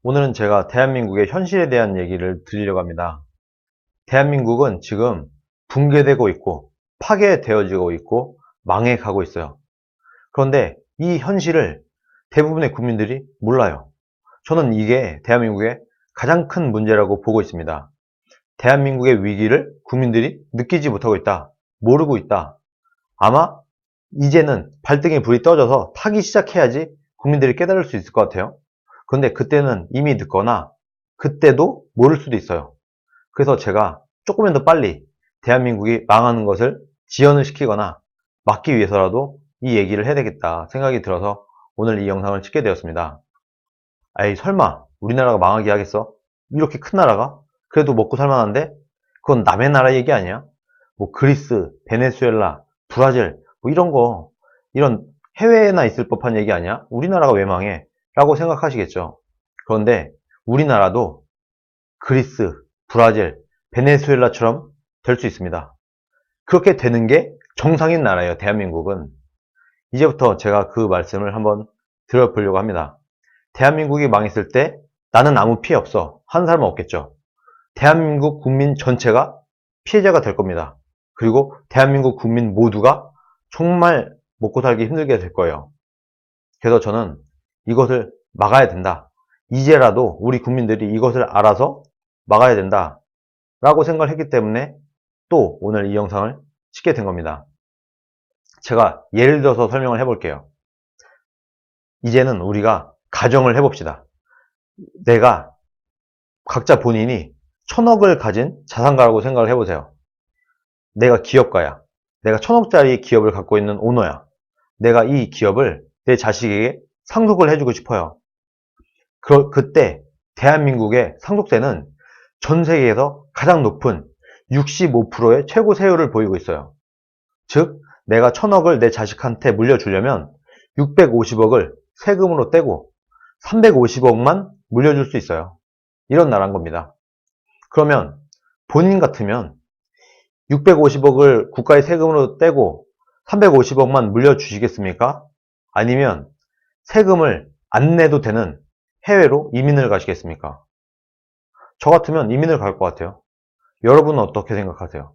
오늘은 제가 대한민국의 현실에 대한 얘기를 드리려고 합니다. 대한민국은 지금 붕괴되고 있고 파괴되어지고 있고 망해가고 있어요. 그런데 이 현실을 대부분의 국민들이 몰라요. 저는 이게 대한민국의 가장 큰 문제라고 보고 있습니다. 대한민국의 위기를 국민들이 느끼지 못하고 있다. 모르고 있다. 아마 이제는 발등에 불이 떠져서 타기 시작해야지 국민들이 깨달을 수 있을 것 같아요. 그런데 그때는 이미 늦거나 그때도 모를 수도 있어요. 그래서 제가 조금만 더 빨리 대한민국이 망하는 것을 지연을 시키거나 막기 위해서라도 이 얘기를 해야 되겠다 생각이 들어서 오늘 이 영상을 찍게 되었습니다. 아이 설마 우리나라가 망하게 하겠어? 이렇게 큰 나라가? 그래도 먹고 살만한데? 그건 남의 나라 얘기 아니야? 뭐 그리스, 베네수엘라, 브라질 뭐 이런 거 이런 해외에나 있을 법한 얘기 아니야? 우리나라가 왜 망해? 라고 생각하시겠죠. 그런데 우리나라도 그리스, 브라질, 베네수엘라처럼 될 수 있습니다. 그렇게 되는 게 정상인 나라예요, 대한민국은. 이제부터 제가 그 말씀을 한번 드려보려고 합니다. 대한민국이 망했을 때 나는 아무 피해 없어 하는 사람은 없겠죠. 대한민국 국민 전체가 피해자가 될 겁니다. 그리고 대한민국 국민 모두가 정말 먹고 살기 힘들게 될 거예요. 그래서 저는 이것을 막아야 된다. 이제라도 우리 국민들이 이것을 알아서 막아야 된다. 라고 생각을 했기 때문에 또 오늘 이 영상을 찍게 된 겁니다. 제가 예를 들어서 설명을 해볼게요. 이제는 우리가 가정을 해봅시다. 내가 각자 본인이 1000억을 가진 자산가라고 생각을 해보세요. 내가 기업가야. 내가 1000억짜리 기업을 갖고 있는 오너야. 내가 이 기업을 내 자식에게 상속을 해주고 싶어요. 그때 대한민국의 상속세는 전 세계에서 가장 높은 65%의 최고 세율을 보이고 있어요. 즉 내가 1000억을 내 자식한테 물려주려면 650억을 세금으로 떼고 350억만 물려줄 수 있어요. 이런 나라인 겁니다. 그러면 본인 같으면 650억을 국가의 세금으로 떼고 350억만 물려주시겠습니까? 아니면 세금을 안 내도 되는 해외로 이민을 가시겠습니까? 저 같으면 이민을 갈 것 같아요. 여러분은 어떻게 생각하세요?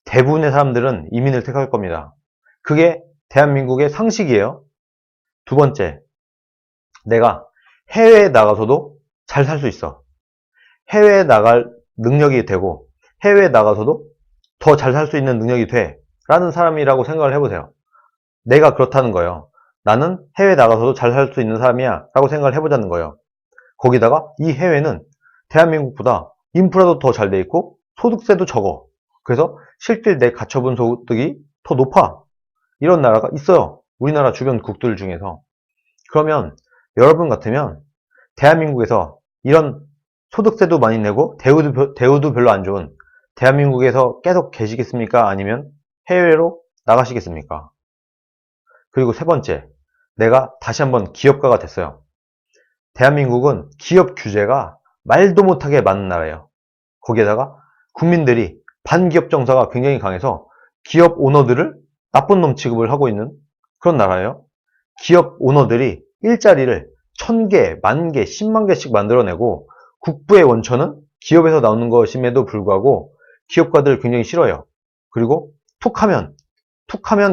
대부분의 사람들은 이민을 택할 겁니다. 그게 대한민국의 상식이에요. 두 번째, 내가 해외에 나가서도 잘 살 수 있어. 해외에 나갈 능력이 되고 해외에 나가서도 더 잘 살 수 있는 능력이 돼 라는 사람이라고 생각을 해보세요. 내가 그렇다는 거예요. 나는 해외에 나가서도 잘 살 수 있는 사람이야 라고 생각을 해보자는 거예요. 거기다가 이 해외는 대한민국보다 인프라도 더 잘 돼 있고 소득세도 적어. 그래서 실질 내 가처분 소득이 더 높아. 이런 나라가 있어요. 우리나라 주변 국들 중에서. 그러면 여러분 같으면 대한민국에서 이런 소득세도 많이 내고 대우도 별로 안 좋은 대한민국에서 계속 계시겠습니까? 아니면 해외로 나가시겠습니까? 그리고 세 번째, 내가 다시 한번 기업가가 됐어요. 대한민국은 기업 규제가 말도 못하게 많은 나라예요. 거기에다가 국민들이 반기업 정서가 굉장히 강해서 기업 오너들을 나쁜 놈 취급을 하고 있는 그런 나라예요. 기업 오너들이 일자리를 1000개, 10,000개, 10만 개씩 만들어내고 국부의 원천은 기업에서 나오는 것임에도 불구하고 기업가들을 굉장히 싫어요. 그리고 툭하면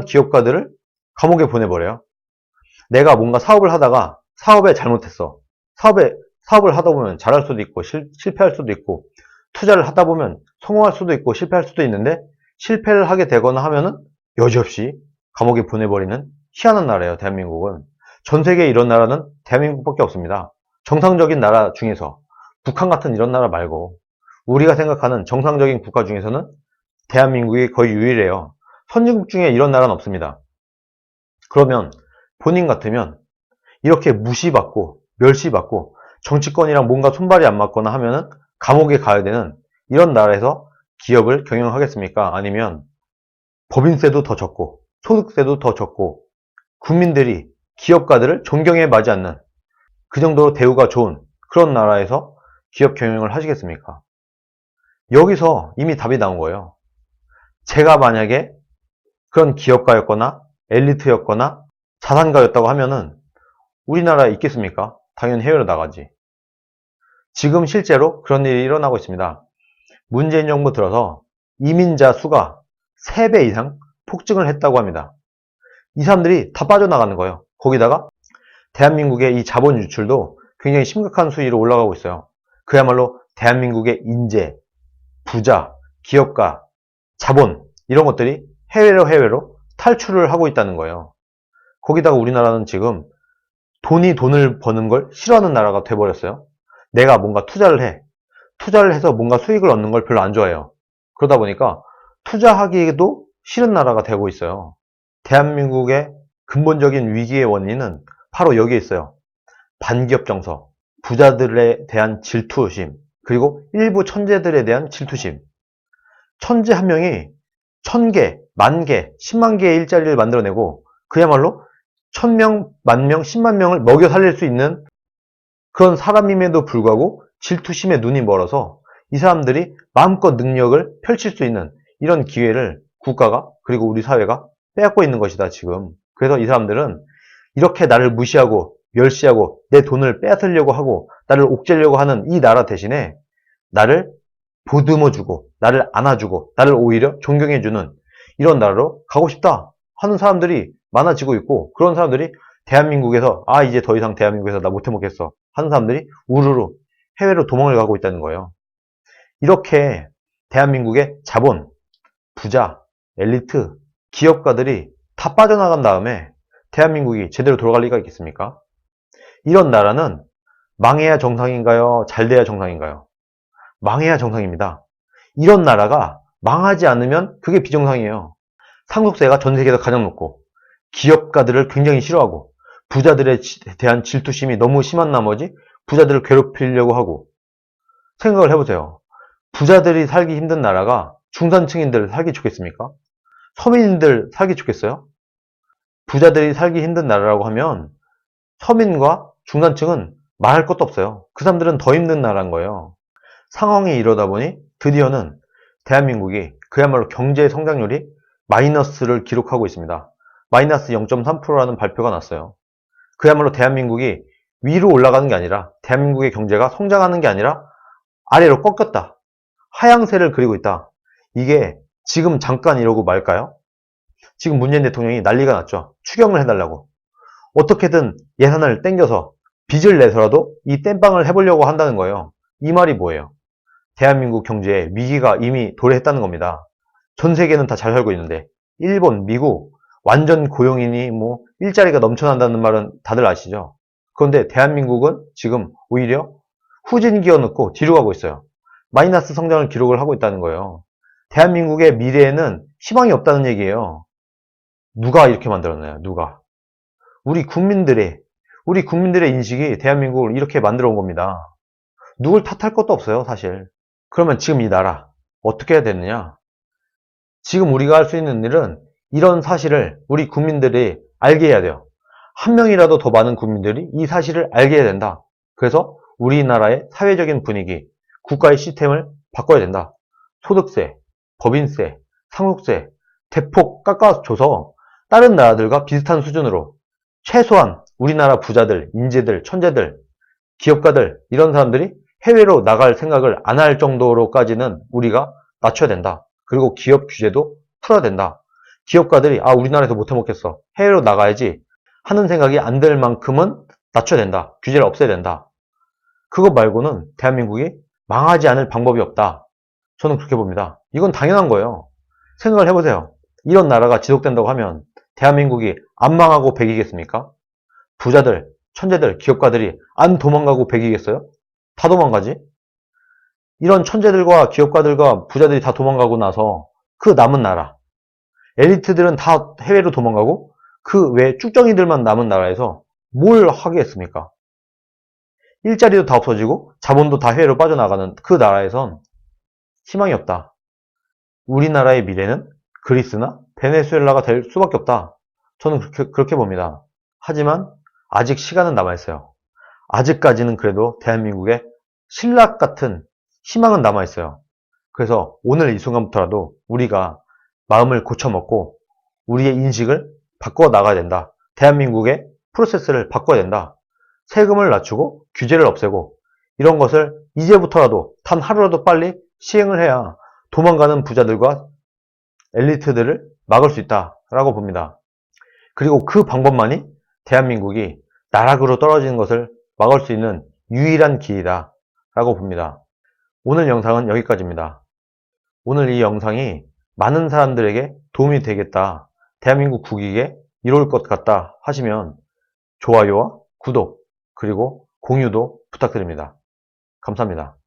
기업가들을 감옥에 보내버려요. 내가 뭔가 사업을 하다가 사업에 잘못했어. 사업을 하다 보면 잘할 수도 있고 실패할 수도 있고 투자를 하다 보면 성공할 수도 있고 실패할 수도 있는데 실패를 하게 되거나 하면은 여지없이 감옥에 보내버리는 희한한 나라예요. 대한민국은. 전 세계에 이런 나라는 대한민국밖에 없습니다. 정상적인 나라 중에서 북한 같은 이런 나라 말고 우리가 생각하는 정상적인 국가 중에서는 대한민국이 거의 유일해요. 선진국 중에 이런 나라는 없습니다. 그러면 본인 같으면 이렇게 무시받고 멸시받고 정치권이랑 뭔가 손발이 안 맞거나 하면은 감옥에 가야 되는 이런 나라에서 기업을 경영하겠습니까? 아니면 법인세도 더 적고 소득세도 더 적고 국민들이 기업가들을 존경해 마지 않는 그 정도로 대우가 좋은 그런 나라에서 기업 경영을 하시겠습니까? 여기서 이미 답이 나온 거예요. 제가 만약에 그런 기업가였거나 엘리트였거나 자산가였다고 하면은 우리나라에 있겠습니까? 당연히 해외로 나가지. 지금 실제로 그런 일이 일어나고 있습니다. 문재인 정부 들어서 이민자 수가 3배 이상 폭증을 했다고 합니다. 이 사람들이 다 빠져나가는 거예요. 거기다가 대한민국의 이 자본 유출도 굉장히 심각한 수위로 올라가고 있어요. 그야말로 대한민국의 인재, 부자, 기업가, 자본 이런 것들이 해외로 탈출을 하고 있다는 거예요. 거기다가 우리나라는 지금 돈이 돈을 버는 걸 싫어하는 나라가 돼버렸어요. 내가 뭔가 투자를 해. 투자를 해서 뭔가 수익을 얻는 걸 별로 안 좋아해요. 그러다 보니까 투자하기에도 싫은 나라가 되고 있어요. 대한민국의 근본적인 위기의 원인은 바로 여기에 있어요. 반기업 정서, 부자들에 대한 질투심, 그리고 일부 천재들에 대한 질투심. 천재 한 명이 1000개, 10,000개, 10만 개의 일자리를 만들어내고 그야말로 1000명, 10,000명, 10만 명을 먹여 살릴 수 있는 그런 사람임에도 불구하고 질투심에 눈이 멀어서 이 사람들이 마음껏 능력을 펼칠 수 있는 이런 기회를 국가가 그리고 우리 사회가 빼앗고 있는 것이다 지금. 그래서 이 사람들은 이렇게 나를 무시하고 멸시하고 내 돈을 빼앗으려고 하고 나를 옥죄려고 하는 이 나라 대신에 나를 보듬어주고 나를 안아주고 나를 오히려 존경해주는 이런 나라로 가고 싶다 하는 사람들이 많아지고 있고, 그런 사람들이 대한민국에서 이제 더 이상 대한민국에서 나 못해 먹겠어 하는 사람들이 우르르 해외로 도망을 가고 있다는 거예요. 이렇게 대한민국의 자본, 부자, 엘리트, 기업가들이 다 빠져나간 다음에 대한민국이 제대로 돌아갈 리가 있겠습니까? 이런 나라는 망해야 정상인가요? 잘 돼야 정상인가요? 망해야 정상입니다. 이런 나라가 망하지 않으면 그게 비정상이에요. 상속세가 전 세계에서 가장 높고 기업가들을 굉장히 싫어하고 부자들에 대한 질투심이 너무 심한 나머지 부자들을 괴롭히려고 하고. 생각을 해보세요. 부자들이 살기 힘든 나라가 중산층인들 살기 좋겠습니까? 서민인들 살기 좋겠어요? 부자들이 살기 힘든 나라라고 하면 서민과 중산층은 말할 것도 없어요. 그 사람들은 더 힘든 나라인 거예요. 상황이 이러다 보니 드디어는 대한민국이 그야말로 경제 성장률이 마이너스를 기록하고 있습니다. 마이너스 0.3%라는 발표가 났어요. 그야말로 대한민국이 위로 올라가는 게 아니라 대한민국의 경제가 성장하는 게 아니라 아래로 꺾였다. 하향세를 그리고 있다. 이게 지금 잠깐 이러고 말까요? 지금 문재인 대통령이 난리가 났죠. 추경을 해달라고. 어떻게든 예산을 땡겨서 빚을 내서라도 이 땜빵을 해보려고 한다는 거예요. 이 말이 뭐예요? 대한민국 경제에 위기가 이미 도래했다는 겁니다. 전 세계는 다 잘 살고 있는데 일본, 미국 완전 고용인이 일자리가 넘쳐난다는 말은 다들 아시죠? 그런데 대한민국은 지금 오히려 후진 기어 넣고 뒤로 가고 있어요. 마이너스 성장을 기록을 하고 있다는 거예요. 대한민국의 미래에는 희망이 없다는 얘기예요. 누가 이렇게 만들었나요? 누가? 우리 국민들의 인식이 대한민국을 이렇게 만들어 온 겁니다. 누굴 탓할 것도 없어요, 사실. 그러면 지금 이 나라 어떻게 해야 되느냐? 지금 우리가 할 수 있는 일은 이런 사실을 우리 국민들이 알게 해야 돼요. 한 명이라도 더 많은 국민들이 이 사실을 알게 해야 된다. 그래서 우리나라의 사회적인 분위기, 국가의 시스템을 바꿔야 된다. 소득세, 법인세, 상속세 대폭 깎아줘서 다른 나라들과 비슷한 수준으로 최소한 우리나라 부자들, 인재들, 천재들, 기업가들 이런 사람들이 해외로 나갈 생각을 안 할 정도로까지는 우리가 낮춰야 된다. 그리고 기업 규제도 풀어야 된다. 기업가들이 우리나라에서 못해 먹겠어. 해외로 나가야지 하는 생각이 안 들 만큼은 낮춰야 된다. 규제를 없애야 된다. 그거 말고는 대한민국이 망하지 않을 방법이 없다. 저는 그렇게 봅니다. 이건 당연한 거예요. 생각을 해보세요. 이런 나라가 지속된다고 하면 대한민국이 안 망하고 백이겠습니까? 부자들, 천재들, 기업가들이 안 도망가고 백이겠어요? 다 도망가지? 이런 천재들과 기업가들과 부자들이 다 도망가고 나서 그 남은 나라, 엘리트들은 다 해외로 도망가고 그 외 쭉정이들만 남은 나라에서 뭘 하겠습니까? 일자리도 다 없어지고 자본도 다 해외로 빠져나가는 그 나라에선 희망이 없다. 우리나라의 미래는 그리스나 베네수엘라가 될 수밖에 없다. 저는 그렇게 봅니다. 하지만 아직 시간은 남아있어요. 아직까지는 그래도 대한민국의 신락 같은 희망은 남아있어요. 그래서 오늘 이 순간부터라도 우리가 마음을 고쳐먹고 우리의 인식을 바꿔 나가야 된다. 대한민국의 프로세스를 바꿔야 된다. 세금을 낮추고 규제를 없애고 이런 것을 이제부터라도 단 하루라도 빨리 시행을 해야 도망가는 부자들과 엘리트들을 막을 수 있다라고 봅니다. 그리고 그 방법만이 대한민국이 나락으로 떨어지는 것을 막을 수 있는 유일한 길이다라고 봅니다. 오늘 영상은 여기까지입니다. 오늘 이 영상이 많은 사람들에게 도움이 되겠다, 대한민국 국익에 이로울 것 같다 하시면 좋아요와 구독, 그리고 공유도 부탁드립니다. 감사합니다.